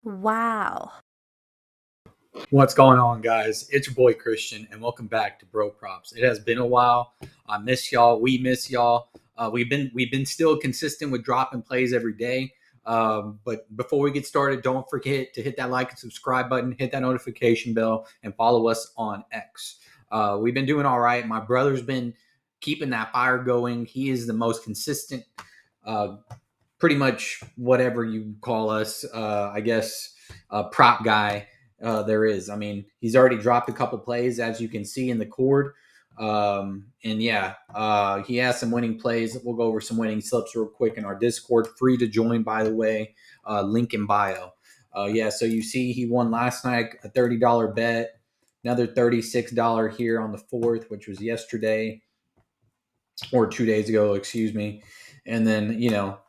Wow. What's going on, guys? It's your boy Christian, and welcome back to Bro Props. It has been a while. I miss y'all. We miss y'all. We've been still consistent with dropping plays every day. But before we get started, don't forget to hit that like and subscribe button, hit that notification bell, and follow us on X. We've been doing all right. My brother's been keeping that fire going. He is the most consistent, uh, pretty much whatever you call us. I guess prop guy there is. I mean, he's already dropped a couple plays, as you can see in the cord. And yeah, he has some winning plays. We'll go over some winning slips real quick in our Discord. Free to join, by the way. Link in bio. Yeah, so you see he won last night a $30 bet, another $36 here on the 4th, which was yesterday or 2 days ago, excuse me. And then,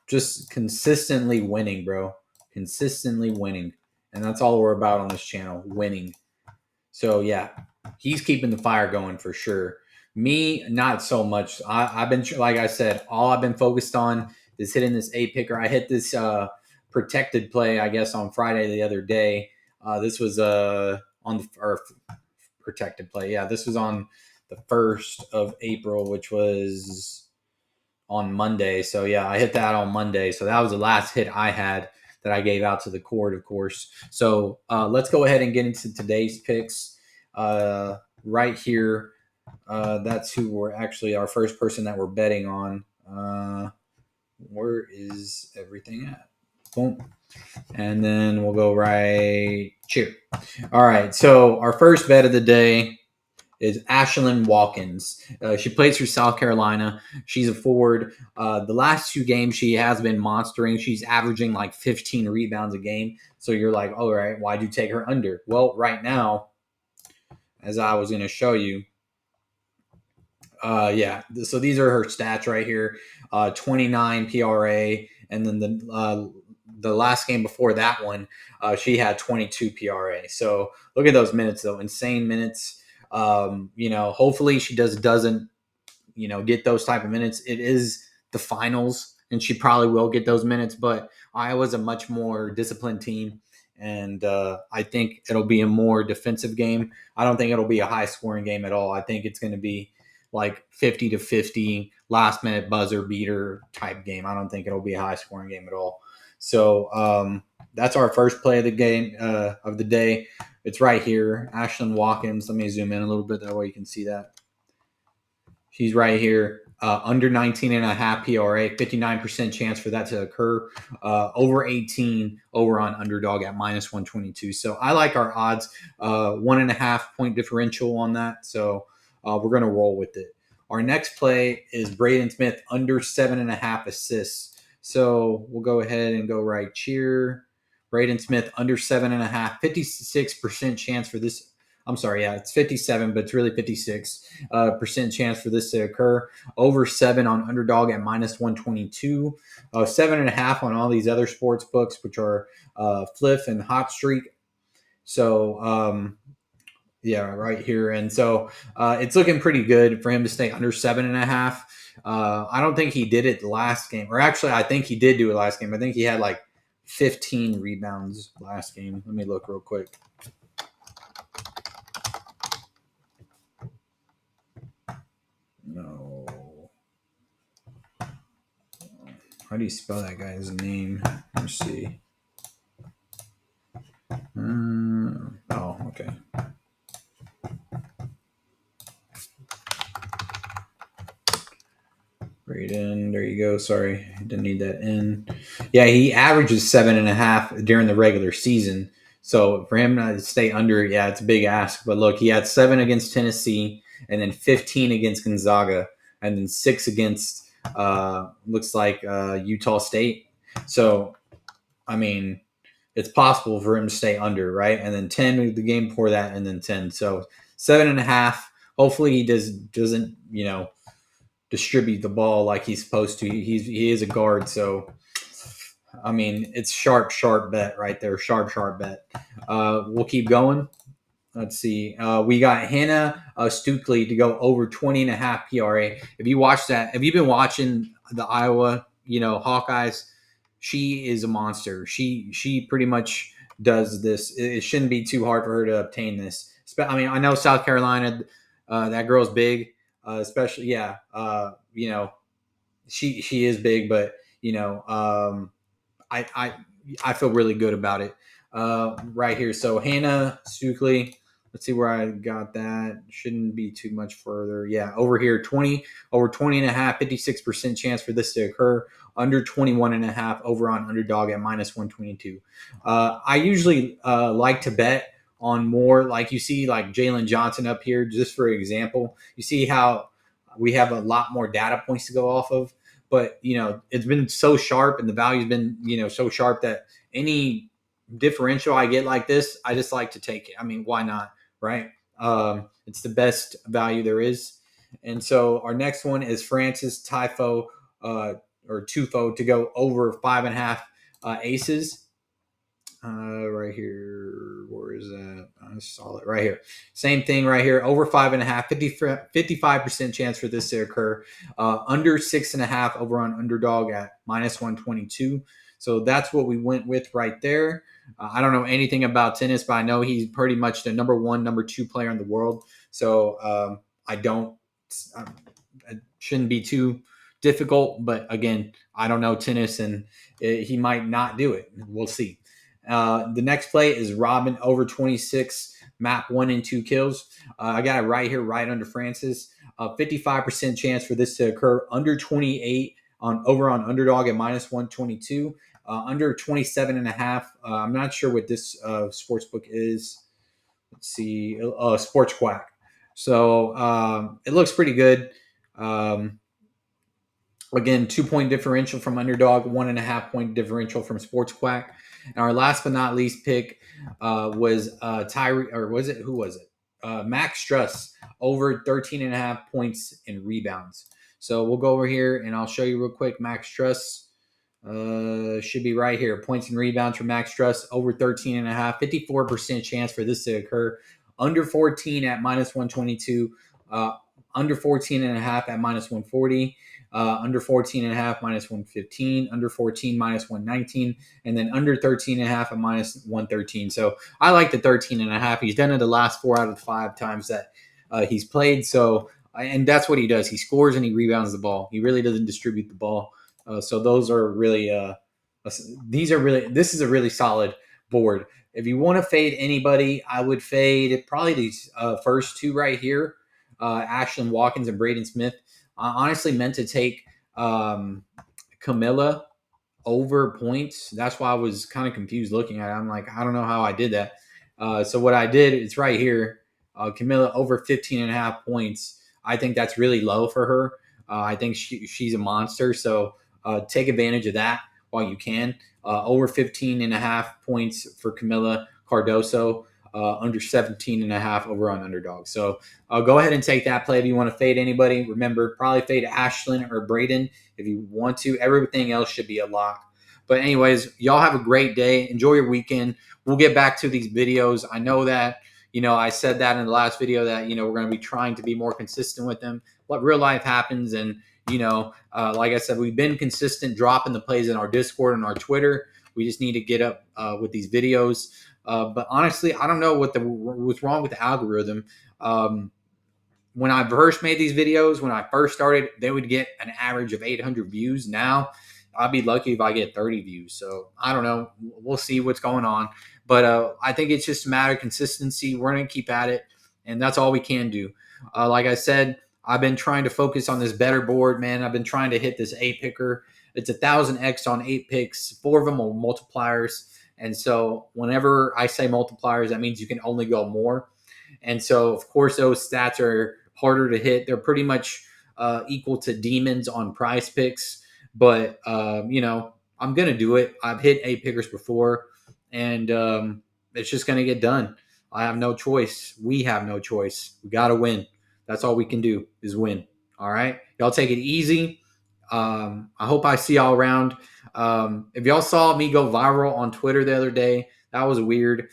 just consistently winning, bro. Consistently winning. And that's all we're about on this channel, winning. So yeah, he's keeping the fire going for sure. Me, not so much. I've been, like I said, all I've been focused on is hitting this A picker. I hit this protected play, I guess, on Friday the other day. This was on the or protected play. Yeah, this was on the 1st of April, which was on Monday. So yeah, I hit that on Monday. So that was the last hit I had that I gave out to the court, of course. So let's go ahead and get into today's picks. Right here, that's who we're actually our first person that we're betting on. Where is everything at? Boom. And then we'll go right here. All right. So our first bet of the day is Ashlyn Watkins. She plays for South Carolina. She's a forward. The last 2 games, she has been monstering. She's averaging like 15 rebounds a game. So you're like, all right, why'd you take her under? Well, right now, as I was going to show you, yeah. So these are her stats right here: 29 PRA, and then the last game before that one, she had 22 PRA. So look at those minutes, though, insane minutes. Hopefully she doesn't get those type of minutes. It is the finals, and she probably will get those minutes. But Iowa's a much more disciplined team, and I think it'll be a more defensive game. I don't think it'll be a high scoring game at all. I think it's going to be like 50-50 last minute buzzer beater type game. I don't think it'll be a high scoring game at all. So that's our first play of the game of the day. It's right here, Ashlyn Watkins. Let me zoom in a little bit that way you can see that. She's right here. Under 19 and a half PRA, 59% chance for that to occur. Over 18 over on underdog at minus 122. So I like our odds. 1.5 point differential on that. So we're going to roll with it. Our next play is Braden Smith under 7.5 assists. So we'll go ahead and go right here. Braden Smith under 7.5, 56% chance for this. I'm sorry, yeah, it's 57, but it's really 56 percent chance for this to occur. Over 7 on underdog at minus 122. 7.5 on all these other sports books, which are Fliff and Hot Streak. So yeah, right here, and so it's looking pretty good for him to stay under 7.5. I don't think he did it the last game, or actually, I think he did do it last game. I think he had like 15 rebounds last game. Let me look real quick. No. How do you spell that guy's name? Let's see. Oh, okay. Braden, there you go. Sorry, didn't need that in. Yeah, he averages 7.5 during the regular season. So for him to stay under, yeah, it's a big ask. But look, he had 7 against Tennessee, and then 15 against Gonzaga, and then 6 against looks like Utah State. So I mean, it's possible for him to stay under, right? And then 10 the game before that, and then 10. So 7.5. Hopefully he doesn't distribute the ball like he's supposed to. He is a guard, so I mean it's sharp bet right there. Sharp bet. We'll keep going. Let's see. We got Hannah Stukley to go over 20.5 PRA. If you watch that, if you've been watching the Iowa, Hawkeyes, she is a monster. She pretty much does this. It shouldn't be too hard for her to obtain this. I mean, I know South Carolina, that girl's big, especially yeah. She is big, but I I I feel really good about it right here. So Hannah Stukely, let's see where I got that. Shouldn't be too much further. Yeah, over here 20 and a half, 56% chance for this to occur. Under 21 and a half over on underdog at minus 122. I usually like to bet on more like you see like Jalen Johnson up here just for example. You see how we have a lot more data points to go off of, but it's been so sharp and the value's been so sharp that any differential I get like this, I just like to take it. I mean, why not, right? It's the best value there is. And so our next one is Francis Tifo or Tufo to go over 5.5 aces. Right here. Where is that? I saw it right here. Same thing right here. Over 5.5, 55% chance for this to occur. Under 6.5 over on underdog at minus 122. So that's what we went with right there. I don't know anything about tennis, but I know he's pretty much the number one, number two player in the world. So I don't, it shouldn't be too difficult. But again, I don't know tennis and he might not do it. We'll see. The next play is Robin over 26, map 1 and 2 kills. I got it right here, right under Francis. 55% chance for this to occur. Under 28 on over on underdog at minus 122. Under 27 and a half. I'm not sure what this sports book is. Let's see. Sports Quack. So it looks pretty good. Again, 2 point differential from underdog, 1.5 point differential from Sports Quack. And our last but not least pick was Tyree, or was it, who was it? Max Struss over 13.5 points in rebounds. So we'll go over here and I'll show you real quick. Max Struss should be right here. Points and rebounds for Max Struss over 13.5, 54% chance for this to occur. Under 14 at minus 122, under 14.5 at minus 140. Under 14.5 minus 115, under 14 minus 119, and then under 13.5 at minus 113. So I like the 13.5. He's done it the last 4 out of 5 times that he's played. So, and that's what he does. He scores and he rebounds the ball. He really doesn't distribute the ball. So those are really, this is a really solid board. If you want to fade anybody, I would fade probably these first two right here, Ashlyn Watkins and Braden Smith. I honestly meant to take Camilla over points. That's why I was kind of confused looking at it. I'm like, I don't know how I did that. So what I did, it's right here. Camilla over 15.5 points. I think that's really low for her. I think she's a monster. So take advantage of that while you can. Over 15.5 points for Camilla Cardoso. Under 17.5 over on underdog. So go ahead and take that play if you want to fade anybody. Remember, probably fade Ashlyn or Braden if you want to. Everything else should be a lock. But anyways, y'all have a great day. Enjoy your weekend. We'll get back to these videos. I know that, I said that in the last video that, we're going to be trying to be more consistent with them. What real life happens. And, like I said, we've been consistent dropping the plays in our Discord and our Twitter. We just need to get up with these videos. But honestly, I don't know what's wrong with the algorithm. When I first made these videos, when I first started, they would get an average of 800 views. Now, I'd be lucky if I get 30 views. So I don't know. We'll see what's going on. But I think it's just a matter of consistency. We're going to keep at it, and that's all we can do. Like I said, I've been trying to focus on this better board, man. I've been trying to hit this 8-picker. It's 1,000x on 8 picks. 4 of them are multipliers. And so whenever I say multipliers, that means you can only go more. And so, of course, those stats are harder to hit. They're pretty much equal to demons on PrizePicks. But, I'm going to do it. I've hit 8-pickers before, and it's just going to get done. I have no choice. We have no choice. We got to win. That's all we can do is win. All right? Y'all take it easy. I hope I see y'all around. If y'all saw me go viral on Twitter the other day, that was weird.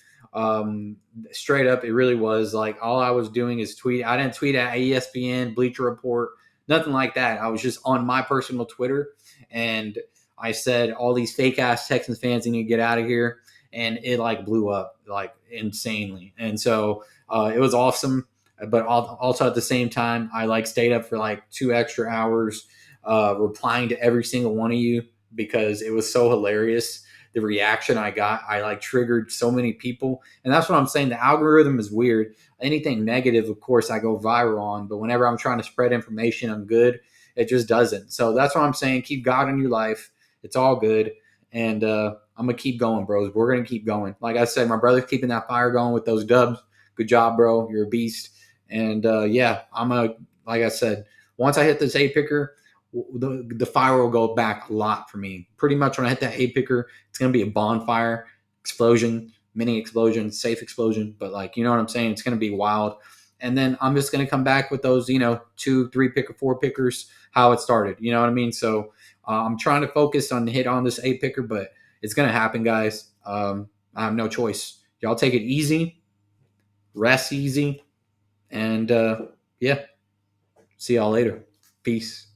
Straight up, it really was. Like, all I was doing is tweet. I didn't tweet at ESPN, Bleacher Report, nothing like that. I was just on my personal Twitter, and I said all these fake ass Texans fans need to get out of here. and it like blew up like insanely. And so it was awesome. But also at the same time, I like stayed up for like 2 extra hours, replying to every single one of you because it was so hilarious. The reaction I got, I like triggered so many people, and that's what I'm saying. The algorithm is weird. Anything negative, of course, I go viral on, but whenever I'm trying to spread information on good, it just doesn't. So that's what I'm saying. Keep God in your life. It's all good, and I'm gonna keep going, bros. We're gonna keep going. Like I said, my brother's keeping that fire going with those dubs. Good job, bro. You're a beast. And yeah, I'm a like I said. Once I hit this eight picker, the fire will go back a lot for me. Pretty much when I hit that eight picker, it's gonna be a bonfire, explosion, mini explosion, safe explosion. But like you know what I'm saying, it's gonna be wild. And then I'm just gonna come back with those, 2, 3 picker, four pickers, how it started. You know what I mean? So I'm trying to focus on hit on this eight picker, but it's gonna happen, guys. I have no choice. Y'all take it easy, rest easy, and yeah, see y'all later. Peace.